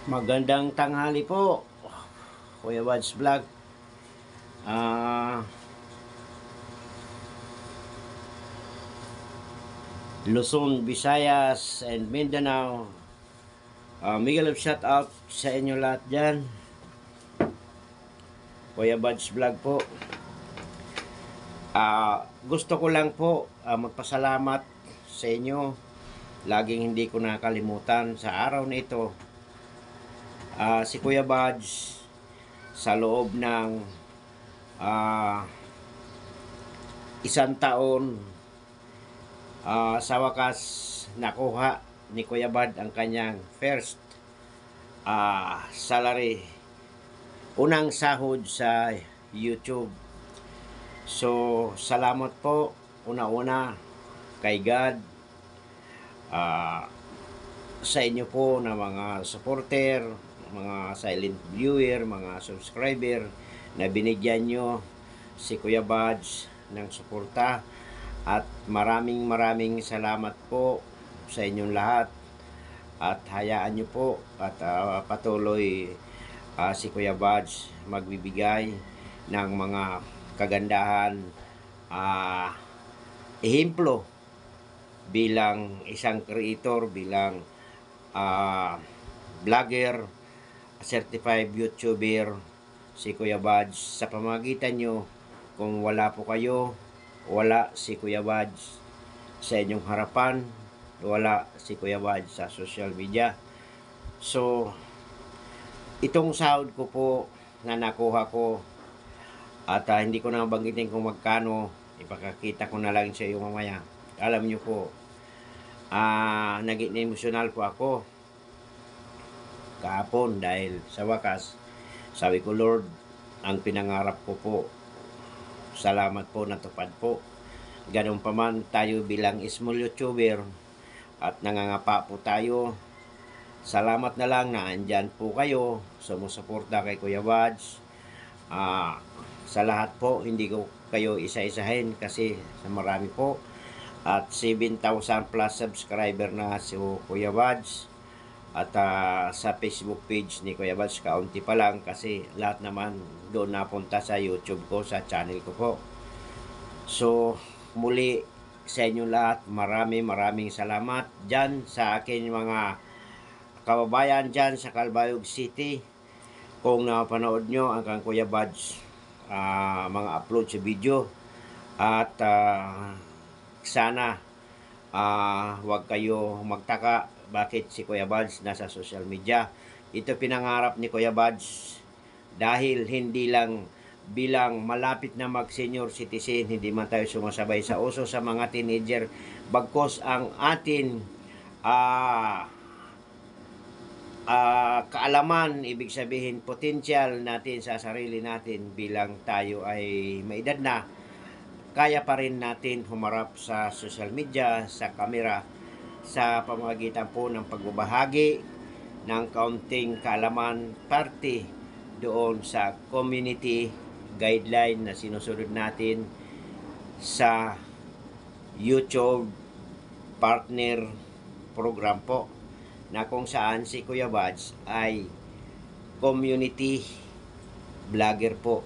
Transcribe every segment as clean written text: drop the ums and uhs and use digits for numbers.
Magandang tanghali po, Kuya Wads Vlog. Luzon, Visayas, and Mindanao. Miguel of shout out sa inyo lahat dyan. Kuya Wads Vlog po. Gusto ko lang po magpasalamat sa inyo. Laging hindi ko nakalimutan sa araw na ito. Si Kuya Wads sa loob ng isang taon, sa wakas nakuha ni Kuya Bad ang kanyang first salary, unang sahod sa YouTube. So salamat po una-una kay God, sa inyo po na mga supporter, mga silent viewer, mga subscriber na binigyan nyo si Kuya Bads ng suporta. At maraming salamat po sa inyong lahat. At hayaan nyo po at patuloy si Kuya Bads magbibigay ng mga kagandahan, ehemplo bilang isang creator, bilang vlogger, certified YouTuber si Kuya Bads. Sa pamamagitan nyo, kung wala po kayo, wala si Kuya Bads sa inyong harapan, wala si Kuya Bads sa social media. So itong sahod ko po na nakuha ko, at hindi ko na banggitin kung magkano, ipakakita ko na lang sa iyo mamaya. Alam nyo po, naging emotional po ako kahapon dahil sa wakas sabi ko, Lord, ang pinangarap ko po, salamat po, natupad po. Ganun pa man tayo bilang small YouTuber at nangangapa po tayo, salamat na lang na andyan po kayo sumusuporta kay Kuya Wads. Sa lahat po, hindi ko kayo isa-isahin kasi sa marami po. At 7,000 plus subscriber na si Kuya Wads. At sa Facebook page ni Kuya Wads, kaunti pa lang kasi lahat naman doon napunta sa YouTube ko, sa channel ko po. So muli sa inyo lahat, maraming salamat dyan sa akin mga kababayan dyan sa Calbayog City. Kung napanood nyo ang kang Kuya Wads mga upload sa video, at sana wag kayo magtaka bakit si Kuya Wads nasa social media. Ito pinangarap ni Kuya Wads dahil hindi lang bilang malapit na mag senior citizen, hindi man tayo sumasabay sa uso sa mga teenager, bagkos ang atin kaalaman, ibig sabihin potential natin sa sarili natin bilang tayo ay may edad na, kaya pa rin natin humarap sa social media, sa camera, sa pamamagitan po ng pagbabahagi ng kaunting kaalaman, parte doon sa community guideline na sinusunod natin sa YouTube partner program po, na kung saan si Kuya Wads ay community vlogger po.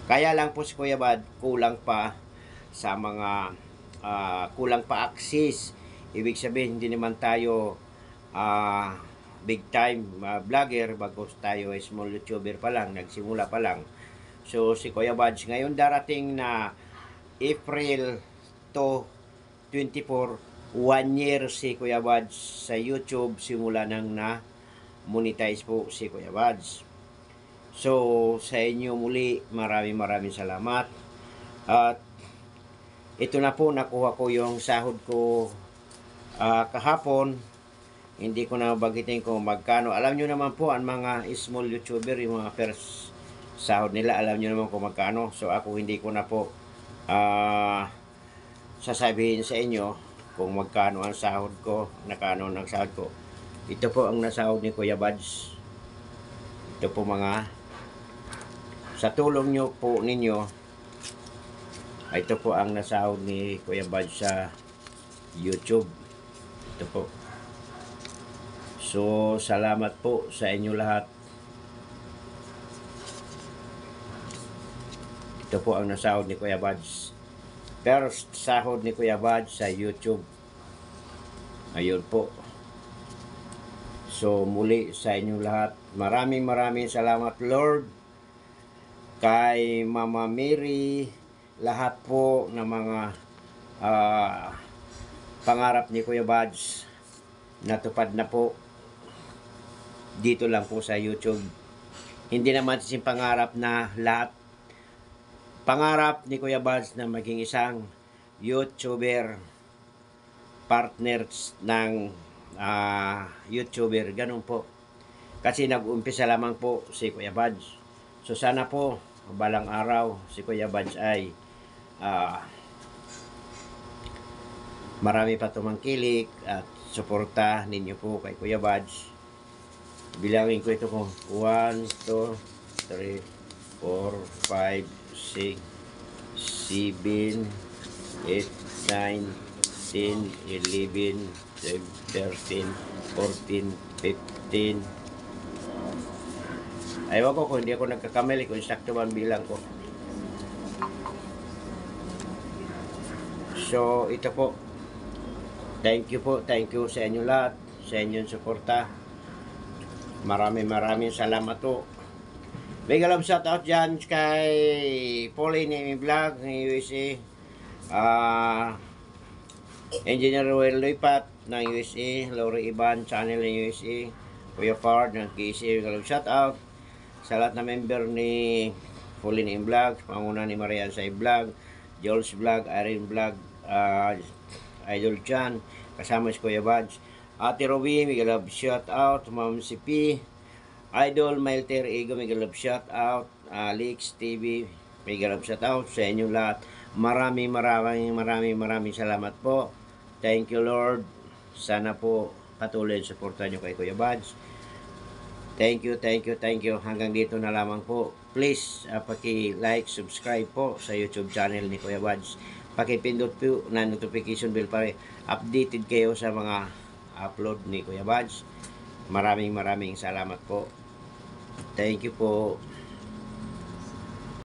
Kaya lang po si Kuya Wads kulang pa sa mga kulang pa access. Ibig sabihin, hindi naman tayo big time vlogger, bagos tayo ay small YouTuber pa lang, nagsimula pa lang. So si Kuya Wads ngayon darating na April 24, 1 year si Kuya Wads sa YouTube, simula nang na monetize po si Kuya Wads. So sa inyo muli, maraming salamat. At ito na po, nakuha ko yung sahod ko kahapon. Hindi ko na bagitin kung magkano. Alam nyo naman po, ang mga small YouTuber, yung mga first sahod nila, alam nyo naman kung magkano. So ako hindi ko na po sasabihin sa inyo kung magkano ang sahod ko, nakano ang sahod ko. Ito po ang nasahod ni Kuya Wads. Ito po mga, sa tulong nyo po ninyo, ito po ang nasahod ni Kuya Wads sa YouTube. Ito po. So, salamat po sa inyo lahat. Ito po ang nasahod ni Kuya Bads. First sahod ni Kuya Bads sa YouTube. Ayun po. So, muli sa inyong lahat, maraming salamat, Lord. Kay Mama Mary, lahat po ng mga pangarap ni Kuya Bads natupad na po dito lang po sa YouTube. Hindi naman sin pangarap na lahat. Pangarap ni Kuya Bads na maging isang YouTuber, partners ng YouTuber, ganun po. Kasi nag-umpisa lamang po si Kuya Bads. So sana po balang araw si Kuya Bads ay marami pa tumangkilik at suporta ninyo po kay Kuya Bads. Bilangin ko ito kung 1, 2, 3, 4, 5, 6, 7, 8, 9, 10, 11, 12, 13, 14, 15. Ayaw ko kung hindi ako nagkakamali kung sakto man bilang ko. So, ito po. Thank you po. Thank you sa inyo lahat. Sa inyong suporta. Maraming salamat po. Big love shout out dyan kay Pauline Vlog ng USA. Engineer Roel Loipat ng USA. Lori Iban Channel ng USA. Kuya Fard ng KC. Big love shout out sa lahat na member ni Pauline Vlog. Panguna ni Marian Say Vlog. Jules Vlog. Irene Vlog. Idol Chan. Kasama si Kuya Bads. Ate Roby, may galab shout out. Ma'am CP, Idol Milter Ego, may galab shout out. Alex TV, may galab shout out sa inyong lahat. Maraming salamat po. Thank you, Lord. Sana po patuloy suportahan nyo kay Kuya Bads. Thank you. Hanggang dito na lamang po. Please, paki-like, subscribe po sa YouTube channel ni Kuya Bads. Pakipindot po na notification bell para updated kayo sa mga upload ni Kuya Bads. Maraming salamat po. Thank you po.